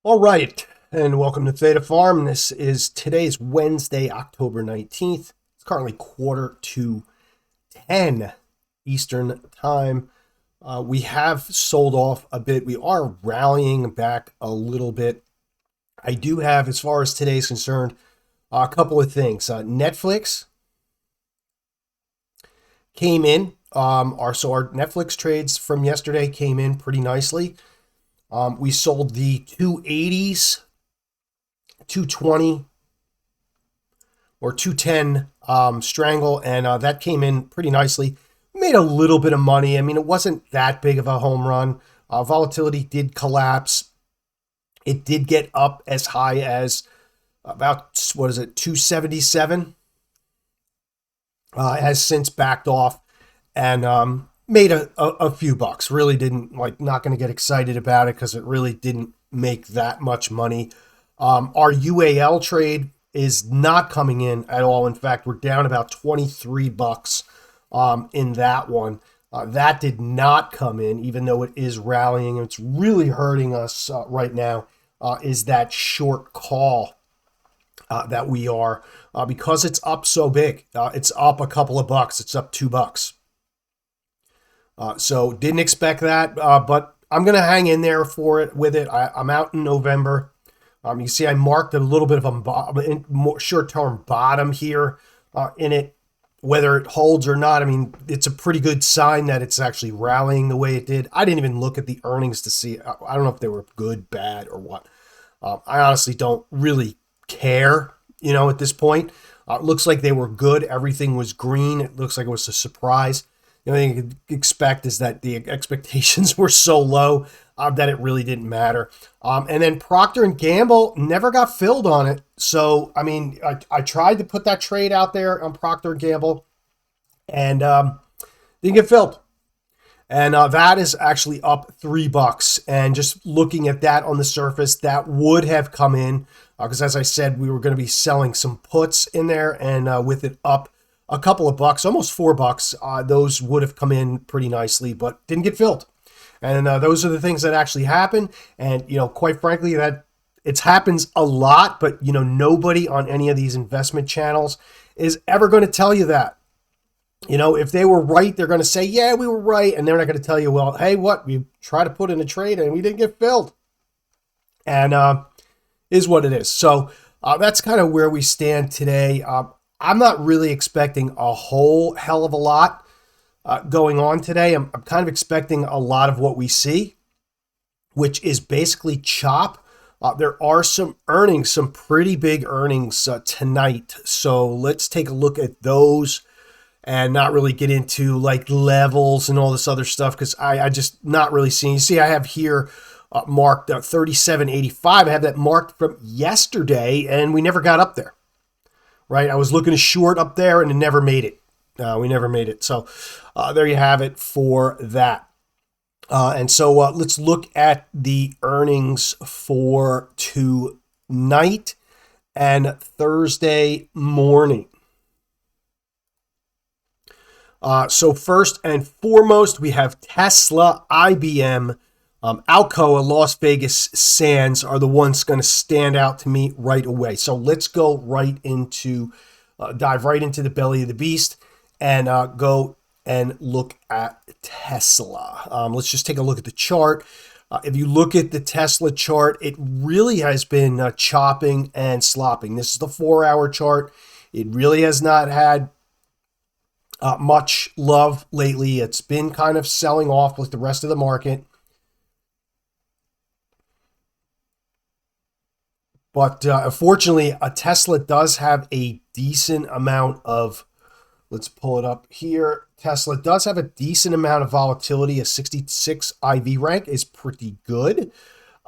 All right, and welcome to Theta Farm. This is today's Wednesday, October 19th. It's currently quarter to 10 Eastern Time. We have sold off a bit. We are rallying back a little bit. I do have, as far as today's concerned, a couple of things. Netflix came in. Our Netflix trades from yesterday came in pretty nicely. We sold the 280s, 220 or 210 strangle, and that came in pretty nicely. Made a little bit of money. I mean, it wasn't that big of a home run. Volatility did collapse. It did get up as high as about, 277. Has since backed off and made a few bucks. Really didn't, not going to get excited about it because it really didn't make that much money. Our UAL trade is not coming in at all. In fact, we're down about 23 bucks in that one. That did not come in, even though it is rallying. It's really hurting us right now is that short call that we are because it's up so big. It's up a couple of bucks. It's up $2. So didn't expect that, but I'm going to hang in there for it with it. I'm out in November. You see I marked a little bit of a short-term bottom here in it. Whether it holds or not, I mean, it's a pretty good sign that it's actually rallying the way it did. I didn't even look at the earnings to see. I don't know if they were good, bad, or what. I honestly don't really care, at this point. It looks like they were good. Everything was green. It looks like it was a surprise. The only thing you could expect is that the expectations were so low that it really didn't matter. And then Procter & Gamble never got filled on it. So, I mean, I tried to put that trade out there on Procter & Gamble and didn't get filled. And that is actually up $3. And just looking at that on the surface, that would have come in because, as I said, we were going to be selling some puts in there, and with it up a couple of bucks, almost $4, those would have come in pretty nicely, but didn't get filled. And those are the things that actually happen. And, quite frankly, that it happens a lot, but, nobody on any of these investment channels is ever going to tell you that. If they were right, they're going to say, yeah, we were right. And they're not going to tell you, well, hey, what? We tried to put in a trade and we didn't get filled. And is what it is. So that's kind of where we stand today. I'm not really expecting a whole hell of a lot going on today. I'm kind of expecting a lot of what we see, which is basically chop. There are some earnings, some pretty big earnings tonight. So let's take a look at those and not really get into like levels and all this other stuff because I just not really seeing. You see, I have here marked 37.85. I have that marked from yesterday, and we never got up there. Right, I was looking to short up there, and it never made it. We never made it. So there you have it for that. And so let's look at the earnings for tonight and Thursday morning. So first and foremost, we have Tesla, IBM, Alcoa, Las Vegas Sands are the ones going to stand out to me right away. So let's go dive right into the belly of the beast and go and look at Tesla. Let's just take a look at the chart. If you look at the Tesla chart, it really has been chopping and slopping. This is the 4-hour chart. It really has not had much love lately. It's been kind of selling off with the rest of the market. But unfortunately, a Tesla does have a decent amount of, let's pull it up here. Tesla does have a decent amount of volatility. A 66 IV rank is pretty good.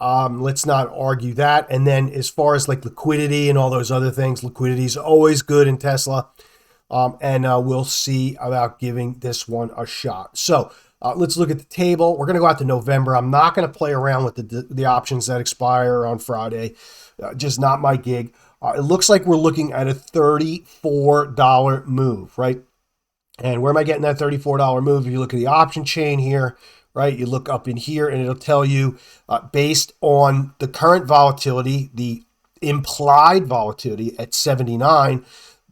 Let's not argue that. And then as far as like liquidity and all those other things, liquidity is always good in Tesla. And we'll see about giving this one a shot. So let's look at the table. We're going to go out to November. I'm not going to play around with the options that expire on Friday. Just not my gig. It looks like we're looking at a $34 move, right? And where am I getting that $34 move? If you look at the option chain here, right? You look up in here and it'll tell you based on the current volatility, the implied volatility at 79,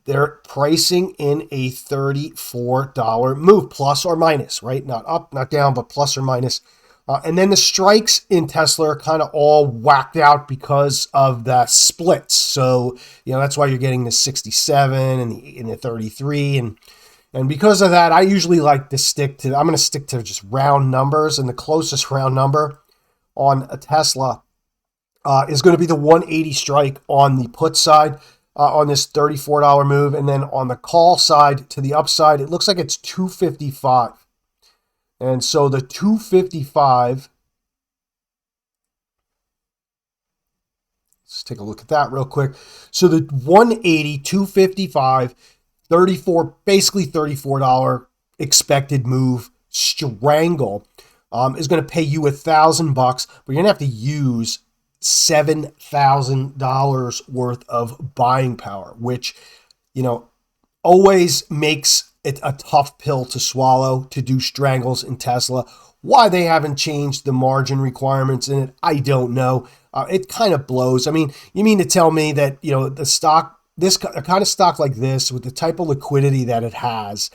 they're pricing in a $34 move, plus or minus, right? Not up, not down, but plus or minus. And then the strikes in Tesla are kind of all whacked out because of the splits. So, that's why you're getting the 67 and the 33. And because of that, I usually like to I'm going to stick to just round numbers. And the closest round number on a Tesla is going to be the 180 strike on the put side on this $34 move. And then on the call side to the upside, it looks like it's 255. And so the 255, let's take a look at that real quick. So the 180, 255, 34, basically $34 expected move strangle is going to pay you $1,000, but you're going to have to use $7,000 worth of buying power, which, always makes it a tough pill to swallow to do strangles in Tesla. Why they haven't changed the margin requirements in it, I don't know. It kind of blows. I mean, you mean to tell me that, the stock, this kind of stock like this with the type of liquidity that it has,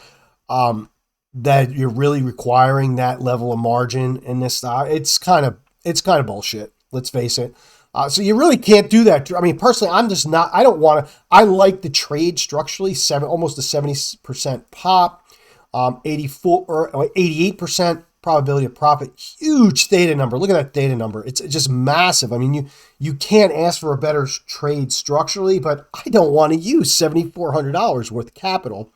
that you're really requiring that level of margin in this stock? It's kind of bullshit. Let's face it. So you really can't do that. I mean, personally, I'm just not, I don't want to, I like the trade structurally, almost a 70% pop, 84 or 88% probability of profit, huge theta number. Look at that theta number. It's just massive. I mean, you can't ask for a better trade structurally, but I don't want to use $7,400 worth of capital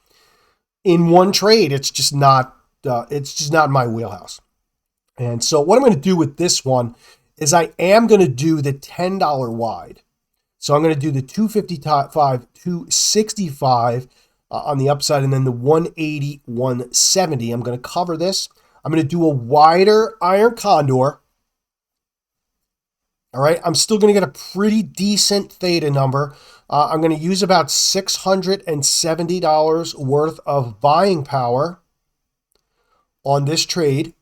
in one trade. It's just not in my wheelhouse. And so what I'm going to do with this one is I am going to do the $10 wide. So I'm going to do the 255, 265 on the upside, and then the 180, 170. I'm going to cover this. I'm going to do a wider iron condor. All right. I'm still going to get a pretty decent theta number. I'm going to use about $670 worth of buying power on this trade.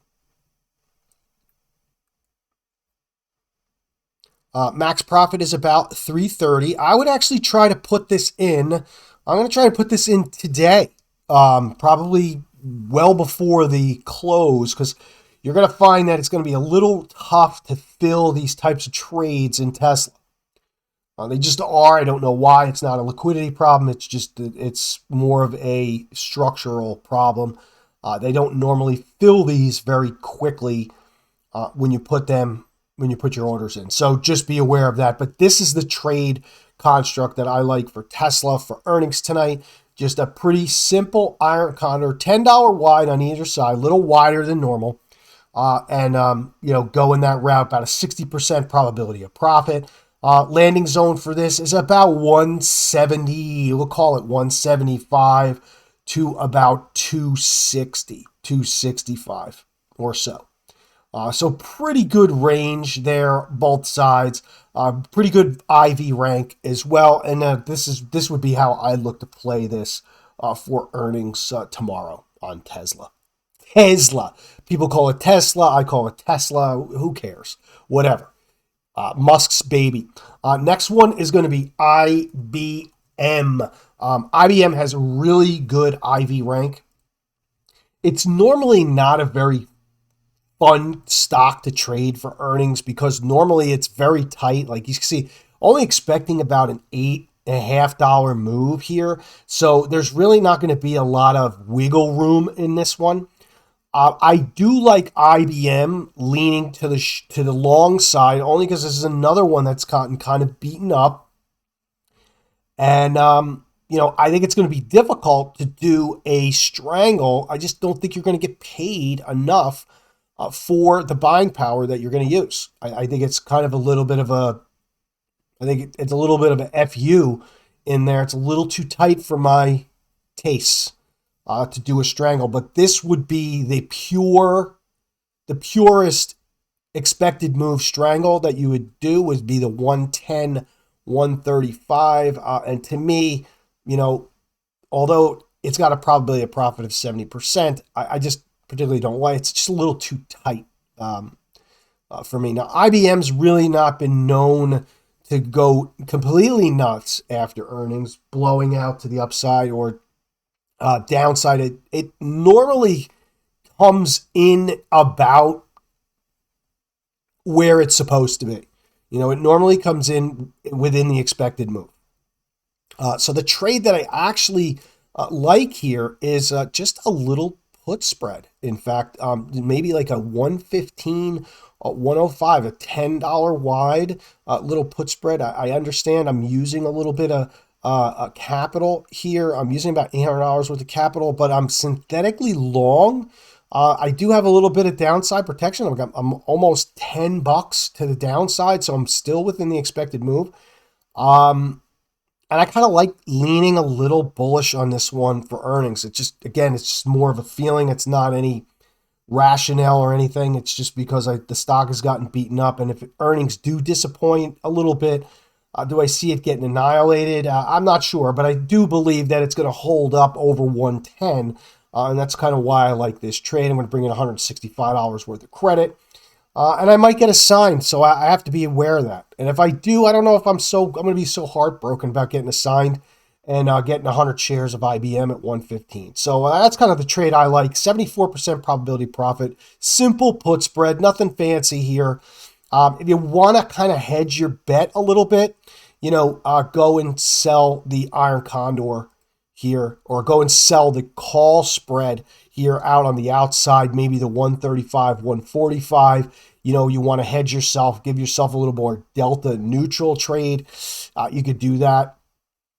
Max profit is about 330. I would actually try to put this in. I'm going to try to put this in today, probably well before the close, because you're going to find that it's going to be a little tough to fill these types of trades in Tesla. They just are. I don't know why. It's not a liquidity problem. It's more of a structural problem. They don't normally fill these very quickly when you put your orders in. So just be aware of that. But this is the trade construct that I like for Tesla for earnings tonight. Just a pretty simple iron condor, $10 wide on either side, a little wider than normal. Go in that route, about a 60% probability of profit. Landing zone for this is about 170, we'll call it 175 to about 260, 265 or so. So pretty good range there, both sides. Pretty good IV rank as well. And this would be how I look to play this for earnings tomorrow on Tesla. Tesla. People call it Tesla. I call it Tesla. Who cares? Whatever. Musk's baby. Next one is going to be IBM. IBM has a really good IV rank. It's normally not a very fun stock to trade for earnings because normally it's very tight. Like you can see, only expecting about an $8.50 move here. So there's really not going to be a lot of wiggle room in this one. I do like IBM leaning to the long side only because this is another one that's gotten kind of beaten up. And, I think it's going to be difficult to do a strangle. I just don't think you're going to get paid enough for the buying power that you're going to use. I think it's kind of a little bit of a FU in there. It's a little too tight for my tastes to do a strangle, but this would be the purest expected move strangle that you would do would be the 110, 135. And to me, although it's got a probability of profit of 70%, I just particularly don't like. It's just a little too tight for me. Now, IBM's really not been known to go completely nuts after earnings, blowing out to the upside or downside. It normally comes in about where it's supposed to be. It normally comes in within the expected move. So the trade that I actually like here is just a little put spread. In fact, maybe like a 115, 105, a $10 wide little put spread. I understand I'm using a little bit of capital here. I'm using about $800 worth of capital, but I'm synthetically long. I do have a little bit of downside protection. I'm almost $10 to the downside, so I'm still within the expected move. And I kind of like leaning a little bullish on this one for earnings. It's just more of a feeling. It's not any rationale or anything. It's just because the stock has gotten beaten up. And if earnings do disappoint a little bit, do I see it getting annihilated? I'm not sure, but I do believe that it's going to hold up over 110. And that's kind of why I like this trade. I'm going to bring in $165 worth of credit. And I might get assigned, so I have to be aware of that. And if I do, I don't know if I'm going to be so heartbroken about getting assigned and getting 100 shares of IBM at 115. So that's kind of the trade I like. 74% probability profit, simple put spread, nothing fancy here. If you want to kind of hedge your bet a little bit, go and sell the Iron Condor here, or go and sell the call spread here out on the outside, maybe the 135, 145. You want to hedge yourself, give yourself a little more delta neutral trade. You could do that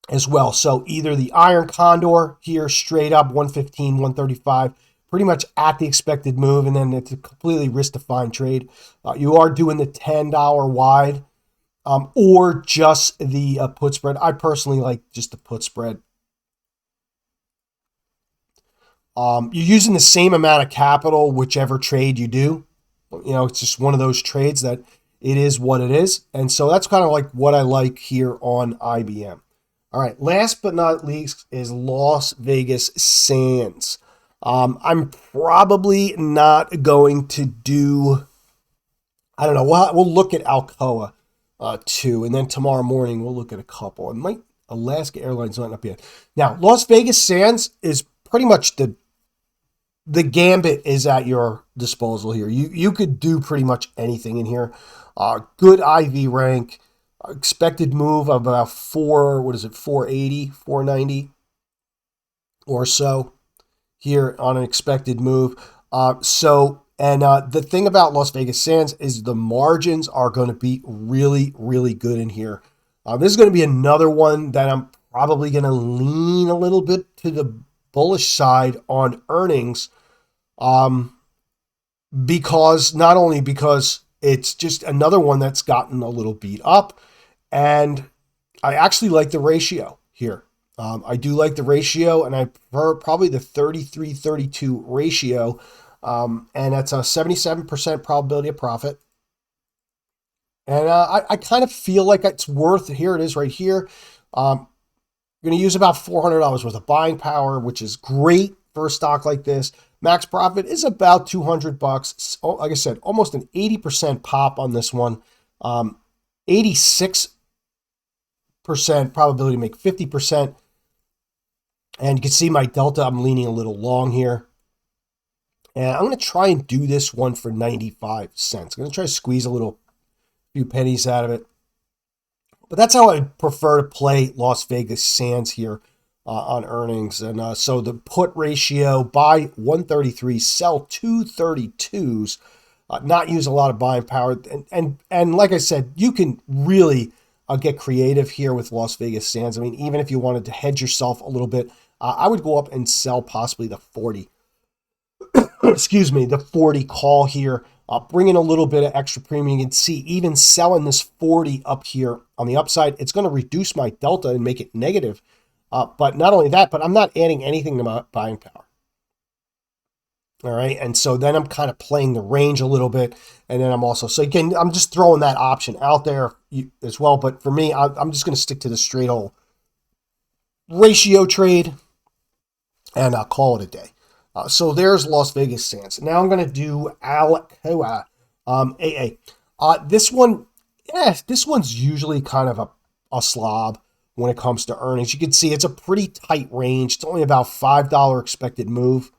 as well. So either the Iron Condor here straight up 115, 135, pretty much at the expected move, and then it's a completely risk-defined trade. You are doing the $10 wide or just the put spread. I personally like just the put spread. You're using the same amount of capital, whichever trade you do. It's just one of those trades that it is what it is. And so that's kind of like what I like here on IBM. All right, last but not least is Las Vegas Sands. I'm probably not going to do, I don't know, we'll look at Alcoa too. And then tomorrow morning we'll look at a couple. And Alaska Airlines not up yet. Now, Las Vegas Sands is pretty much the gambit is at your disposal here. You could do pretty much anything in here. Good IV rank, expected move of about 480, 490 or so here on an expected move. The thing about Las Vegas Sands is the margins are going to be really, really good in here. This is going to be another one that I'm probably going to lean a little bit to the bullish side on earnings, because it's just another one that's gotten a little beat up, and I actually like the ratio here. I do like the ratio, and I prefer probably the 33-32 ratio, and that's a 77% probability of profit. And I kind of feel like it's worth, here it is right here. You're going to use about $400 worth of buying power, which is great for a stock like this. Max profit is about $200. Like I said, almost an 80% pop on this one. 86% probability to make 50%. And you can see my delta, I'm leaning a little long here. And I'm going to try and do this one for 95 cents. I'm going to try to squeeze a few pennies out of it. But that's how I prefer to play Las Vegas Sands here on earnings. And so the put ratio, buy 133, sell 232s, not use a lot of buying power. And like I said, you can really get creative here with Las Vegas Sands. I mean, even if you wanted to hedge yourself a little bit, I would go up and sell possibly the 40. Excuse me, the 40 call here. Bring in a little bit of extra premium. You can see even selling this 40 up here on the upside, it's going to reduce my delta and make it negative. But not only that, but I'm not adding anything to my buying power. All right, and so then I'm kind of playing the range a little bit, and then so again, I'm just throwing that option out there as well. But for me, I'm just going to stick to the straight old ratio trade, and I'll call it a day. So there's Las Vegas Sands. Now I'm going to do Alcoa, AA. This one, this one's usually kind of a slob when it comes to earnings. You can see it's a pretty tight range. It's only about $5 expected move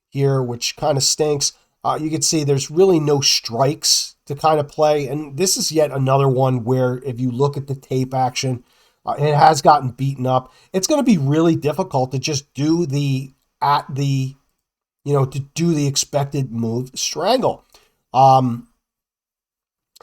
here, which kind of stinks. You can see there's really no strikes to kind of play. And this is yet another one where if you look at the tape action, it has gotten beaten up. It's going to be really difficult to just do to do the expected move strangle.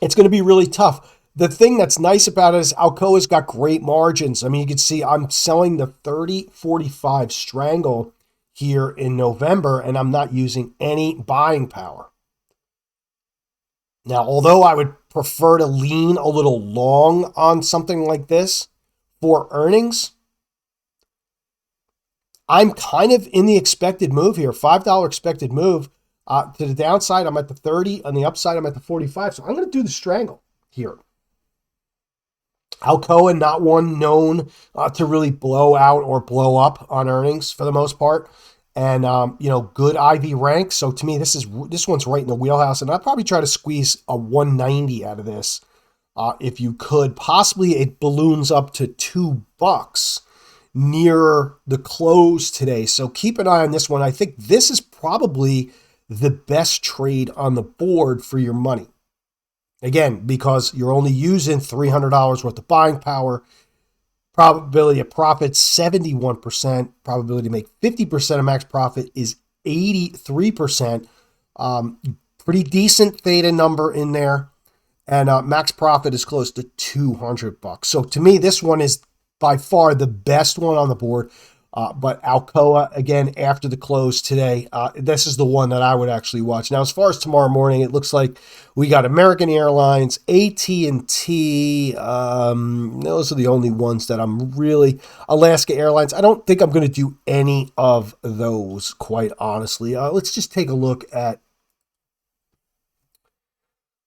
It's going to be really tough. The thing that's nice about it is Alcoa's got great margins. I mean, you can see I'm selling the 30.45 strangle here in November, and I'm not using any buying power. Now, although I would prefer to lean a little long on something like this for earnings, I'm kind of in the expected move here, $5 expected move. To the downside, I'm at the 30. On the upside, I'm at the 45. So I'm going to do the strangle here. Alcoa, not one known to really blow out or blow up on earnings for the most part. And, good IV rank. So to me, this one's right in the wheelhouse. And I'd probably try to squeeze a 190 out of this if you could. Possibly it balloons up to $2 near the close today. So keep an eye on this one. I think this is probably the best trade on the board for your money. Again, because you're only using $300 worth of buying power. Probability of profit, 71%. Probability to make 50% of max profit is 83%. Pretty decent theta number in there. And max profit is close to $200. So to me, this one is by far the best one on the board. But Alcoa, again, after the close today, this is the one that I would actually watch. Now, as far as tomorrow morning, it looks like we got American Airlines, AT&T. Those are the only ones that I'm really... Alaska Airlines. I don't think I'm going to do any of those, quite honestly. Let's just take a look at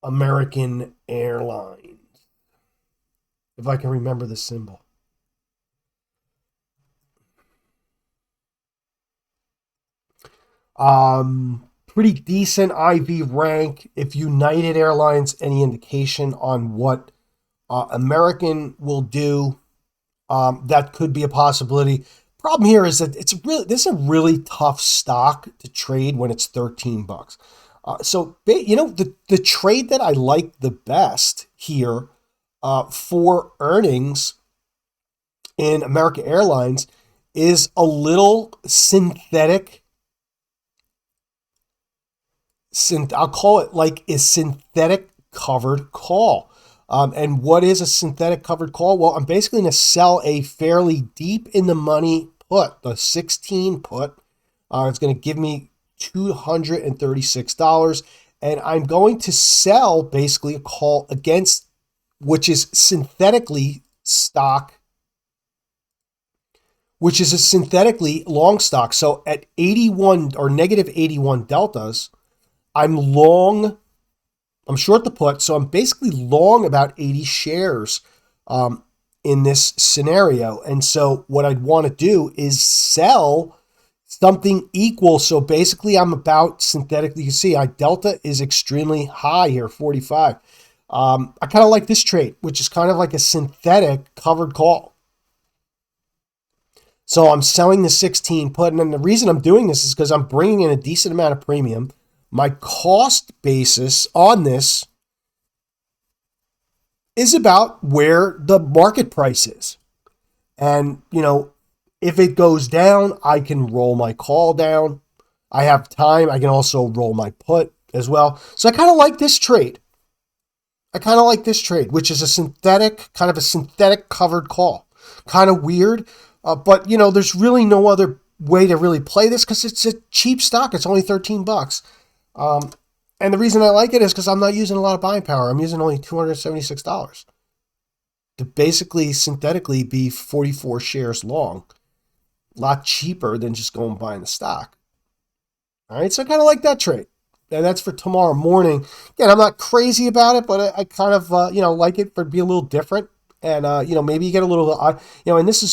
American Airlines, if I can remember the symbol. Pretty decent IV rank. If United Airlines any indication on what American will do, that could be a possibility. Problem here is that this is a really tough stock to trade when it's $13. So the trade that I like the best here for earnings in American Airlines is a little synthetic. I'll call it like a synthetic covered call. And what is a synthetic covered call? Well, I'm basically going to sell a fairly deep in the money put, the 16 put. It's going to give me $236. And I'm going to sell basically a call against, which is synthetically stock, which is a synthetically long stock. So at 81 or negative 81 deltas, I'm short the put, so I'm basically long about 80 shares in this scenario. And so what I'd want to do is sell something equal. So basically I'm about synthetically, you see, delta is extremely high here, 45. I kind of like this trade, which is kind of like a synthetic covered call. So I'm selling the 16 put, and then the reason I'm doing this is because I'm bringing in a decent amount of premium. My cost basis on this is about where the market price is. And, if it goes down, I can roll my call down. I have time. I can also roll my put as well. So I kind of like this trade. Which is a synthetic covered call. Kind of weird. But, there's really no other way to really play this because it's a cheap stock. It's only $13. And the reason I like it is because I'm not using a lot of buying power. I'm using only $276 to basically synthetically be 44 shares long. A lot cheaper than just going and buying the stock. All right, so I kind of like that trade. And that's for tomorrow morning. Again, I'm not crazy about it, but I kind of, like it for be a little different. And, maybe you get a little, and this is